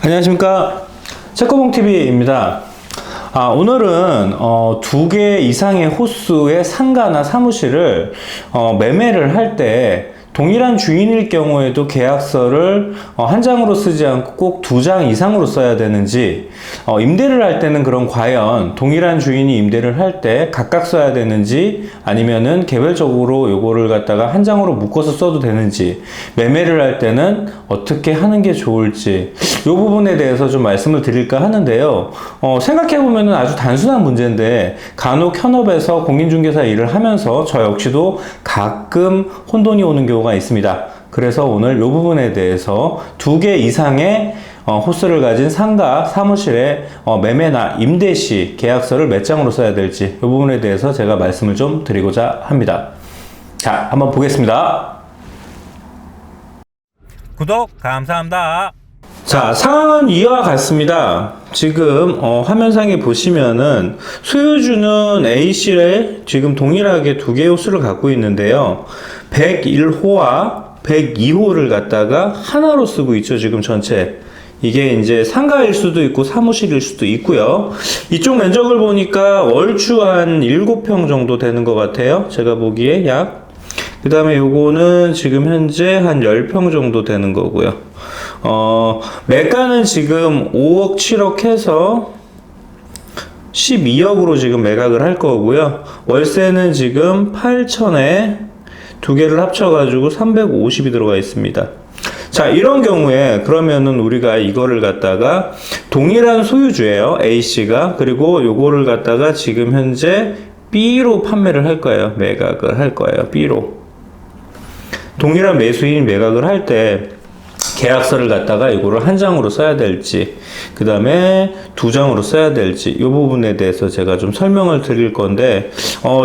안녕하십니까, 채권봉TV입니다. 오늘은 2개 이상의 호수의 상가나 사무실을 매매를 할 때 동일한 주인일 경우에도 계약서를 한 장으로 쓰지 않고 꼭 2장 이상으로 써야 되는지, 임대를 할 때는 그럼 과연 동일한 주인이 임대를 할 때 각각 써야 되는지, 아니면은 개별적으로 요거를 갖다가 한 장으로 묶어서 써도 되는지, 매매를 할 때는 어떻게 하는 게 좋을지, 요 부분에 대해서 좀 말씀을 드릴까 하는데요. 생각해보면 아주 단순한 문제인데, 간혹 현업에서 공인중개사 일을 하면서 저 역시도 가끔 혼돈이 오는 경우가 있습니다. 그래서 오늘 이 부분에 대해서 2개 이상의 호수를 가진 상가, 사무실의 매매나 임대 시 계약서를 몇 장으로 써야 될지 이 부분에 대해서 제가 말씀을 좀 드리고자 합니다. 자, 한번 보겠습니다. 구독 감사합니다. 자, 상황은 이와 같습니다. 지금 화면상에 보시면은 소유주는 A씨에 지금 동일하게 2개의 호수를 갖고 있는데요. 101호와 102호를 갖다가 하나로 쓰고 있죠, 지금 전체. 이게 이제 상가일 수도 있고 사무실일 수도 있고요. 이쪽 면적을 보니까 월주 한 7평 정도 되는 것 같아요, 제가 보기에. 약. 그 다음에 요거는 지금 현재 한 10평 정도 되는 거고요. 매가는 지금 5억 7억 해서 12억으로 지금 매각을 할 거고요. 월세는 지금 8천에 2개를 합쳐가지고 350이 들어가 있습니다. 자, 이런 경우에 그러면은 우리가 이거를 갖다가 동일한 소유주예요, A씨가. 그리고 요거를 갖다가 지금 현재 B로 판매를 할 거예요. 매각을 할 거예요, B로. 동일한 매수인이 매각을 할 때 계약서를 갖다가 이거를 한 장으로 써야 될지, 그 다음에 2장으로 써야 될지, 이 부분에 대해서 제가 좀 설명을 드릴 건데,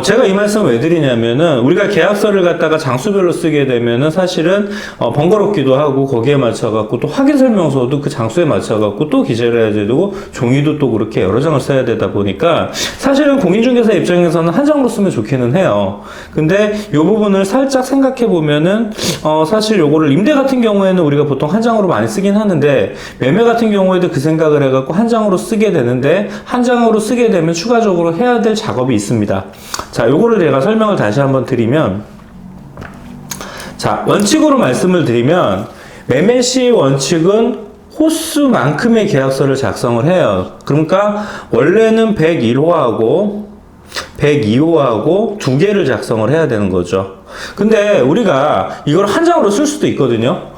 제가 이 말씀을 왜 드리냐면은, 우리가 계약서를 갖다가 장수별로 쓰게 되면은 사실은, 번거롭기도 하고, 거기에 맞춰갖고, 또 확인 설명서도 그 장수에 맞춰갖고 또 기재를 해야 되고, 종이도 또 그렇게 여러 장을 써야 되다 보니까, 사실은 공인중개사 입장에서는 한 장으로 쓰면 좋기는 해요. 근데 이 부분을 살짝 생각해보면은, 사실 요거를 임대 같은 경우에는 우리가 보통 한 장으로 많이 쓰긴 하는데, 매매 같은 경우에도 그 생각을 해갖고 한 장으로 쓰게 되는데, 한 장으로 쓰게 되면 추가적으로 해야 될 작업이 있습니다. 자, 요거를 제가 설명을 다시 한번 드리면, 자, 원칙으로 말씀을 드리면, 매매 시 원칙은 호수만큼의 계약서를 작성을 해요. 그러니까 원래는 101호하고 102호하고 2개를 작성을 해야 되는 거죠. 근데 우리가 이걸 한 장으로 쓸 수도 있거든요.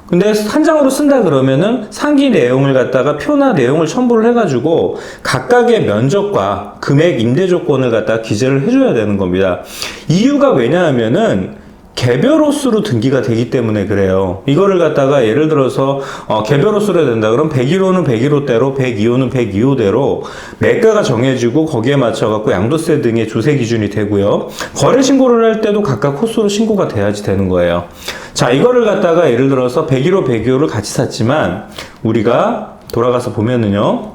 근데 한 장으로 쓴다 그러면은 상기 내용을 갖다가 표나 내용을 첨부를 해가지고 각각의 면적과 금액, 임대 조건을 갖다가 기재를 해줘야 되는 겁니다. 이유가 왜냐하면은 개별 호수로 등기가 되기 때문에 그래요. 이거를 갖다가 예를 들어서 개별 호수로 해야 된다 그럼 101호는 101호대로 102호는 102호대로 매가가 정해지고 거기에 맞춰갖고 양도세 등의 조세 기준이 되고요. 거래 신고를 할 때도 각각 호수로 신고가 돼야지 되는 거예요. 자, 이거를 갖다가 예를 들어서 101호, 102호를 같이 샀지만 우리가 돌아가서 보면은요,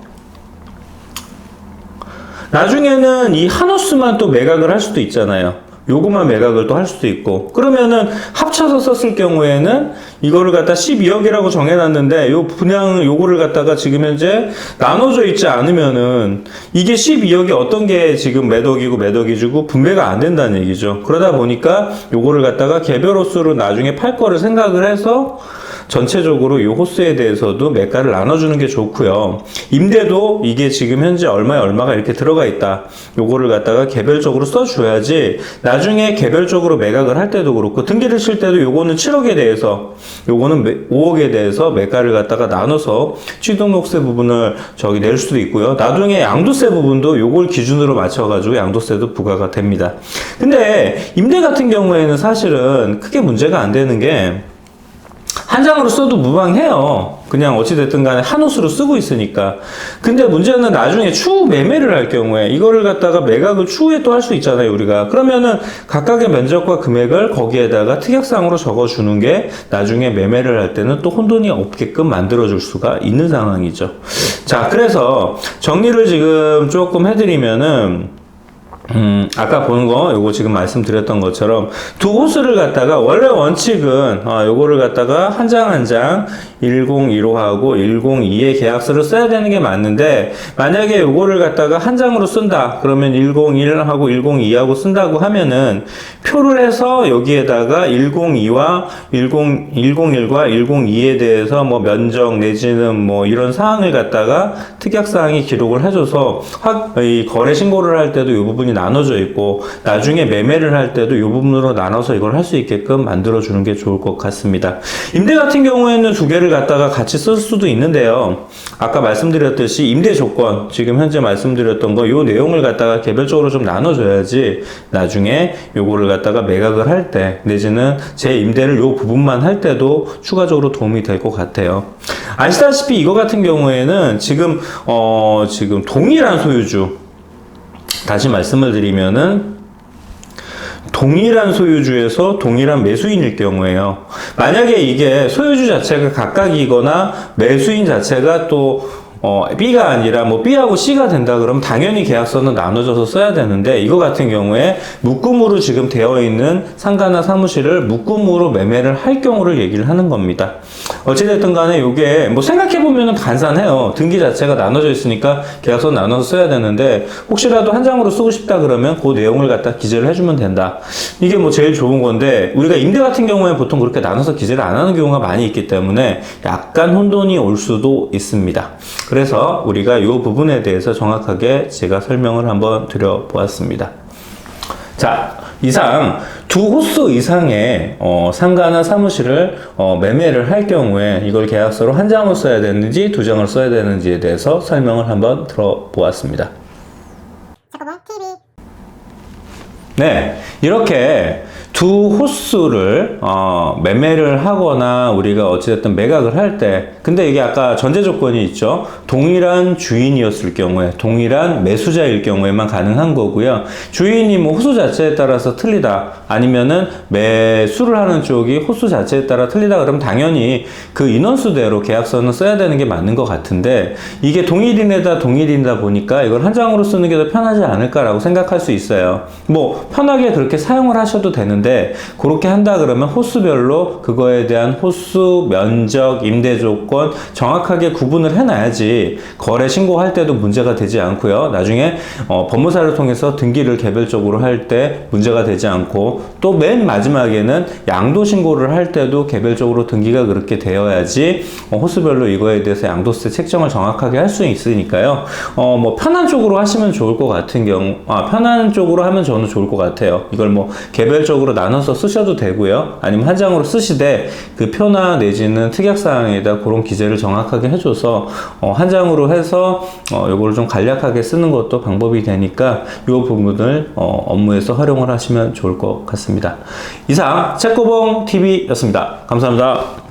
나중에는 이 한 호수만 또 매각을 할 수도 있잖아요. 요것만 매각을 또 할 수도 있고, 그러면은 합쳐서 썼을 경우에는 이거를 갖다 12억이라고 정해놨는데 요 분양 요거를 갖다가 지금 현재 나눠져 있지 않으면은 이게 12억이 어떤 게 지금 몇 억이고 몇 억이고 분배가 안 된다는 얘기죠. 그러다 보니까 요거를 갖다가 개별 호수로 나중에 팔 거를 생각을 해서 전체적으로 이 호수에 대해서도 매가를 나눠주는 게 좋고요. 임대도 이게 지금 현재 얼마에 얼마가 이렇게 들어가 있다. 요거를 갖다가 개별적으로 써줘야지 나중에 개별적으로 매각을 할 때도 그렇고 등기를 칠 때도 요거는 7억에 대해서 요거는 5억에 대해서 매가를 갖다가 나눠서 취득록세 부분을 낼 수도 있고요. 나중에 양도세 부분도 요걸 기준으로 맞춰가지고 양도세도 부과가 됩니다. 근데 임대 같은 경우에는 사실은 크게 문제가 안 되는 게 한 장으로 써도 무방해요. 그냥 어찌됐든 간에 한 호수로 쓰고 있으니까. 근데 문제는 나중에 추후 매매를 할 경우에 이거를 갖다가 매각을 추후에 또 할 수 있잖아요, 우리가. 그러면은 각각의 면적과 금액을 거기에다가 특약상으로 적어주는 게 나중에 매매를 할 때는 또 혼돈이 없게끔 만들어줄 수가 있는 상황이죠. 자, 그래서 정리를 지금 조금 해드리면은 아까 보는 거, 요거 지금 말씀드렸던 것처럼 두 호수를 갖다가 원래 원칙은 요거를 갖다가 한 장 한 장 1015하고 102의 계약서를 써야 되는 게 맞는데, 만약에 요거를 갖다가 한 장으로 쓴다 그러면 101하고 102하고 쓴다고 하면은 표를 해서 여기에다가 101과 102에 대해서 뭐 면적 내지는 뭐 이런 사항을 갖다가 특약사항이 기록을 해줘서 이 거래 신고를 할 때도 이 부분이 나눠져 있고, 나중에 매매를 할 때도 이 부분으로 나눠서 이걸 할 수 있게끔 만들어 주는 게 좋을 것 같습니다. 임대 같은 경우에는 두 개를 갖다가 같이 쓸 수도 있는데요. 아까 말씀드렸듯이 임대 조건, 지금 현재 말씀드렸던 거, 요 내용을 갖다가 개별적으로 좀 나눠줘야지 나중에 요거를 갖다가 매각을 할 때, 내지는 제 임대를 요 부분만 할 때도 추가적으로 도움이 될 것 같아요. 아시다시피 이거 같은 경우에는 지금 동일한 소유주, 다시 말씀을 드리면은 동일한 소유주에서 동일한 매수인일 경우에요. 만약에 이게 소유주 자체가 각각이거나 매수인 자체가 또 B가 아니라 뭐 B하고 C가 된다 그러면 당연히 계약서는 나눠져서 써야 되는데, 이거 같은 경우에 묶음으로 지금 되어 있는 상가나 사무실을 묶음으로 매매를 할 경우를 얘기를 하는 겁니다. 어찌됐든 간에 이게 뭐 생각해보면 간단해요. 등기 자체가 나눠져 있으니까 계약서 나눠서 써야 되는데, 혹시라도 한 장으로 쓰고 싶다 그러면 그 내용을 갖다 기재를 해주면 된다. 이게 뭐 제일 좋은 건데, 우리가 임대 같은 경우에 보통 그렇게 나눠서 기재를 안 하는 경우가 많이 있기 때문에 약간 혼돈이 올 수도 있습니다. 그래서 우리가 이 부분에 대해서 정확하게 제가 설명을 한번 드려보았습니다. 자, 이상 두 호수 이상의 상가나 사무실을 매매를 할 경우에 이걸 계약서로 한 장을 써야 되는지 두 장을 써야 되는지에 대해서 설명을 한번 들어보았습니다. 네, 이렇게 두 호수를 매매를 하거나 우리가 어찌됐든 매각을 할 때, 근데 이게 아까 전제 조건이 있죠. 동일한 주인이었을 경우에, 동일한 매수자일 경우에만 가능한 거고요. 주인이 뭐 호수 자체에 따라서 틀리다, 아니면은 매수를 하는 쪽이 호수 자체에 따라 틀리다 그러면 당연히 그 인원수대로 계약서는 써야 되는 게 맞는 것 같은데, 이게 동일인에다 동일인이다 보니까 이걸 한 장으로 쓰는 게 더 편하지 않을까라고 생각할 수 있어요. 뭐 편하게 그렇게 사용을 하셔도 되는데, 그렇게 한다 그러면 호수별로 그거에 대한 호수, 면적, 임대 조건 정확하게 구분을 해놔야지 거래 신고할 때도 문제가 되지 않고요. 나중에 법무사를 통해서 등기를 개별적으로 할 때 문제가 되지 않고, 또 맨 마지막에는 양도 신고를 할 때도 개별적으로 등기가 그렇게 되어야지 호수별로 이거에 대해서 양도세 책정을 정확하게 할 수 있으니까요. 뭐 편한 쪽으로 하시면 좋을 것 같은 경우, 편한 쪽으로 하면 저는 좋을 것 같아요. 이걸 뭐 개별적으로 나눠서 쓰셔도 되고요. 아니면 한 장으로 쓰시되 그 표나 내지는 특약사항에다 그런 기재를 정확하게 해줘서 한 장으로 해서 요거를 좀 간략하게 쓰는 것도 방법이 되니까 이 부분을 업무에서 활용을 하시면 좋을 것 같습니다. 이상 책고봉TV였습니다. 감사합니다.